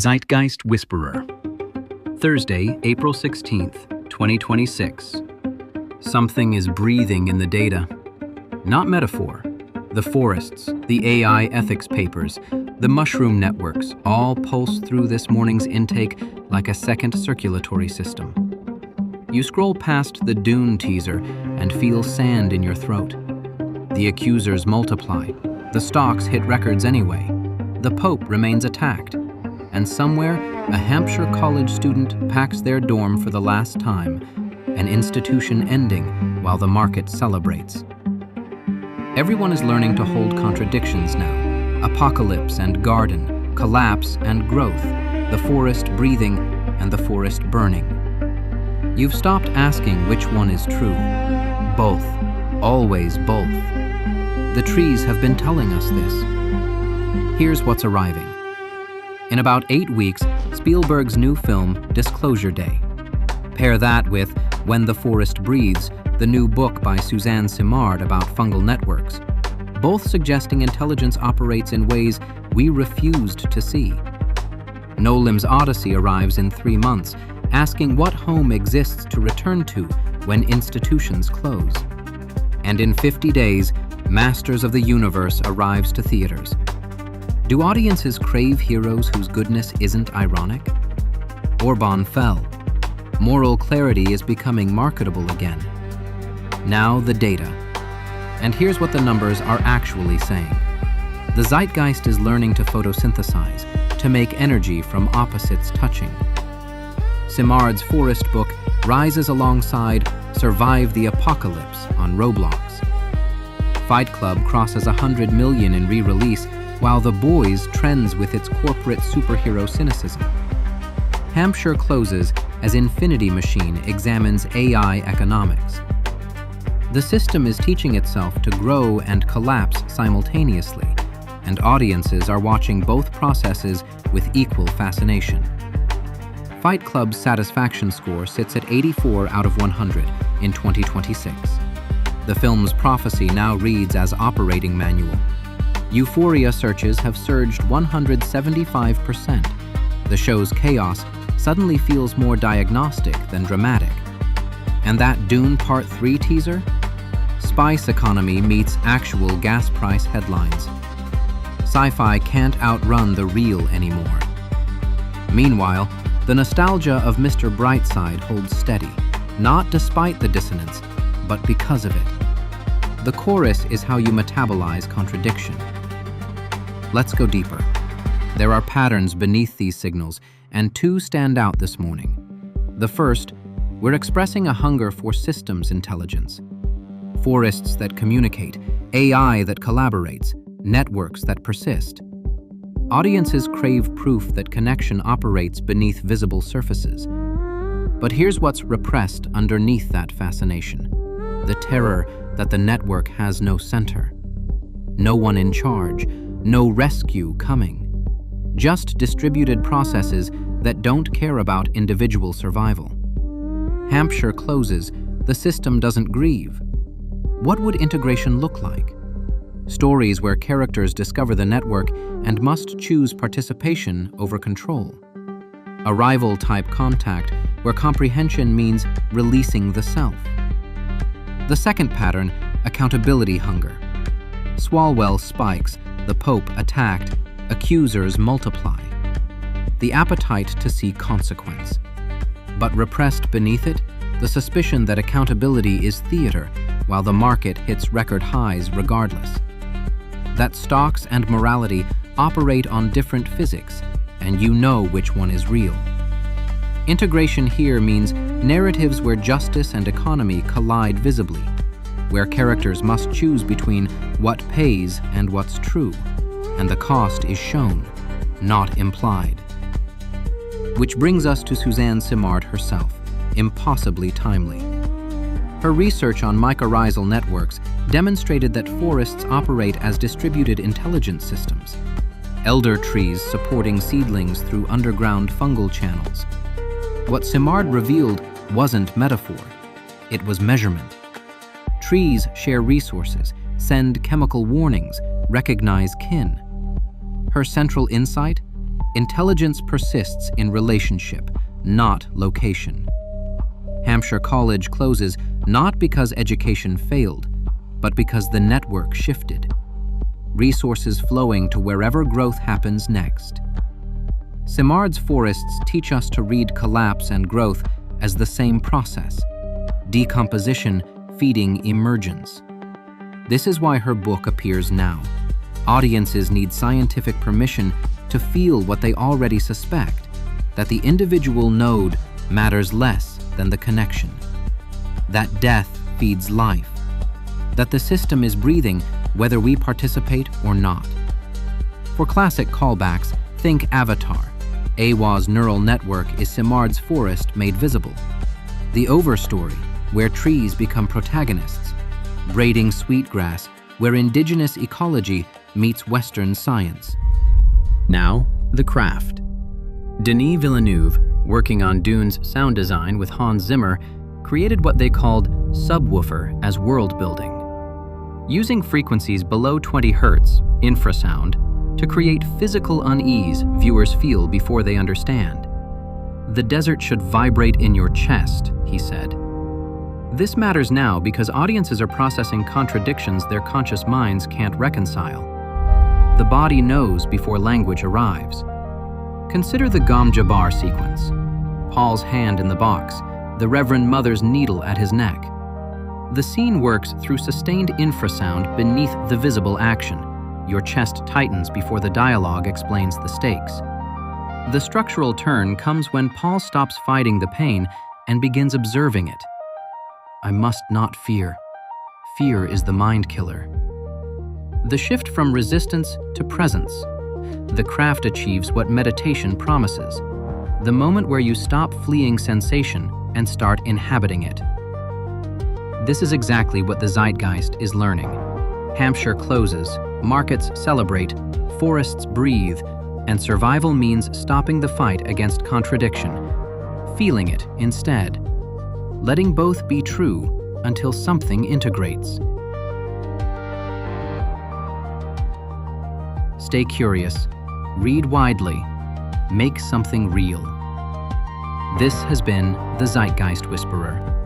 Zeitgeist Whisperer. Thursday, April 16th, 2026. Something is breathing in the data. Not metaphor. The forests, the AI ethics papers, the mushroom networks all pulse through this morning's intake like a second circulatory system. You scroll past the Dune teaser and feel sand in your throat. The accusers multiply. The stocks hit records anyway. The Pope remains attacked. And somewhere, a Hampshire College student packs their dorm for the last time, an institution ending while the market celebrates. Everyone is learning to hold contradictions now. Apocalypse and garden, collapse and growth, the forest breathing and the forest burning. You've stopped asking which one is true. Both, always both. The trees have been telling us this. Here's what's arriving. In about 8 weeks, Spielberg's new film, Disclosure Day. Pair that with When the Forest Breathes, the new book by Suzanne Simard about fungal networks, both suggesting intelligence operates in ways we refused to see. Nolan's Odyssey arrives in 3 months, asking what home exists to return to when institutions close. And in 50 days, Masters of the Universe arrives to theaters. Do audiences crave heroes whose goodness isn't ironic? Orban fell. Moral clarity is becoming marketable again. Now the data. And here's what the numbers are actually saying. The Zeitgeist is learning to photosynthesize, to make energy from opposites touching. Simard's forest book rises alongside Survive the Apocalypse on Roblox. Fight Club crosses 100 million in re-release, while The Boys trends with its corporate superhero cynicism. Hampshire closes as Infinity Machine examines AI economics. The system is teaching itself to grow and collapse simultaneously, and audiences are watching both processes with equal fascination. Fight Club's satisfaction score sits at 84 out of 100 in 2026. The film's prophecy now reads as operating manual. Euphoria searches have surged 175%. The show's chaos suddenly feels more diagnostic than dramatic. And that Dune Part 3 teaser? Spice economy meets actual gas price headlines. Sci-fi can't outrun the real anymore. Meanwhile, the nostalgia of Mr. Brightside holds steady, not despite the dissonance, but because of it. The chorus is how you metabolize contradiction. Let's go deeper. There are patterns beneath these signals, and 2 stand out this morning. The first, we're expressing a hunger for systems intelligence. Forests that communicate, AI that collaborates, networks that persist. Audiences crave proof that connection operates beneath visible surfaces. But here's what's repressed underneath that fascination. The terror that the network has no center. No one in charge. No rescue coming. Just distributed processes that don't care about individual survival. Hampshire closes, the system doesn't grieve. What would integration look like? Stories where characters discover the network and must choose participation over control. Arrival-type contact where comprehension means releasing the self. The second pattern, accountability hunger. Swalwell spikes, the Pope attacked, accusers multiply. The appetite to see consequence. But repressed beneath it, the suspicion that accountability is theater, while the market hits record highs regardless. That stocks and morality operate on different physics, and you know which one is real. Integration here means narratives where justice and economy collide visibly, where characters must choose between what pays and what's true, and the cost is shown, not implied. Which brings us to Suzanne Simard herself, impossibly timely. Her research on mycorrhizal networks demonstrated that forests operate as distributed intelligence systems, elder trees supporting seedlings through underground fungal channels. What Simard revealed wasn't metaphor, it was measurement. Trees share resources, send chemical warnings, recognize kin. Her central insight? Intelligence persists in relationship, not location. Hampshire College closes not because education failed, but because the network shifted. Resources flowing to wherever growth happens next. Simard's forests teach us to read collapse and growth as the same process, decomposition feeding emergence. This is why her book appears now. Audiences need scientific permission to feel what they already suspect, that the individual node matters less than the connection, that death feeds life, that the system is breathing whether we participate or not. For classic callbacks, think Avatar. Awa's neural network is Simard's forest made visible. The Overstory, where trees become protagonists. Braiding Sweetgrass, where indigenous ecology meets Western science. Now, the craft. Denis Villeneuve, working on Dune's sound design with Hans Zimmer, created what they called subwoofer as world building. Using frequencies below 20 Hz, infrasound, to create physical unease viewers feel before they understand. The desert should vibrate in your chest, he said. This matters now because audiences are processing contradictions their conscious minds can't reconcile. The body knows before language arrives. Consider the Gom Jabbar sequence. Paul's hand in the box, the Reverend Mother's needle at his neck. The scene works through sustained infrasound beneath the visible action. Your chest tightens before the dialogue explains the stakes. The structural turn comes when Paul stops fighting the pain and begins observing it. I must not fear. Fear is the mind killer. The shift from resistance to presence. The craft achieves what meditation promises. The moment where you stop fleeing sensation and start inhabiting it. This is exactly what the Zeitgeist is learning. Hampshire closes, markets celebrate, forests breathe, and survival means stopping the fight against contradiction, feeling it instead. Letting both be true until something integrates. Stay curious, read widely, make something real. This has been the Zeitgeist Whisperer.